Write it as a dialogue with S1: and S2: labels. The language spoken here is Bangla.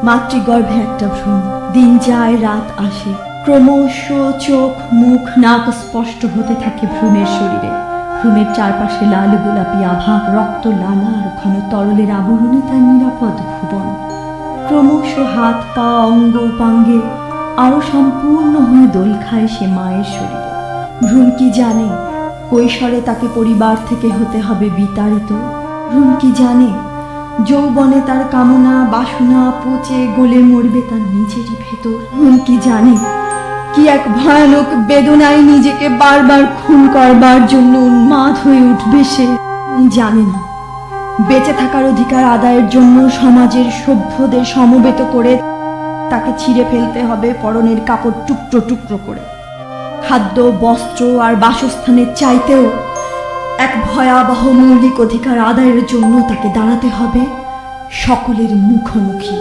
S1: মাতৃগর্ভে একটা ভ্রূণ, দিন যায় রাত আসে, ক্রমশ চোখ মুখ নাক স্পষ্ট হতে থাকে ভ্রূণের শরীরে। ভ্রূণের চারপাশে লাল গোলাপি আভা, রক্ত লালা আর ঘন তরলের আবরণে তার নিরাপদ ভুবন। ক্রমশ হাত পা অঙ্গ উপাঙ্গে আরো সম্পূর্ণ হয়ে দোল খায় সে মায়ের শরীরে। ভ্রূণ কি জানে কৈশোরে তাকে পরিবার থেকে হতে হবে বিতাড়িত? ভ্রূণ কি জানে যৌবনে তার কামনা বাসনা পচে গলে মরবে তার নিজেরই ভেতর? ভ্রূণ কি জানে কি এক ভয়ানক বেদনায় নিজেকে বারবার খুন করবার জন্য উন্মাদ হয়ে উঠবে সে? জানে না বেঁচে থাকার অধিকার আদায়ের জন্য সমাজের সভ্যদের সমবেত করে তাকে ছিঁড়ে ফেলতে হবে পরনের কাপড় টুকরো টুকরো করে। খাদ্য বস্ত্র আর বাসস্থানের চাইতেও এক ভয়াবহ মৌলিক অধিকার আদায়ের জন্য তাকে দাঁড়াতে হবে সকলের মুখোমুখি।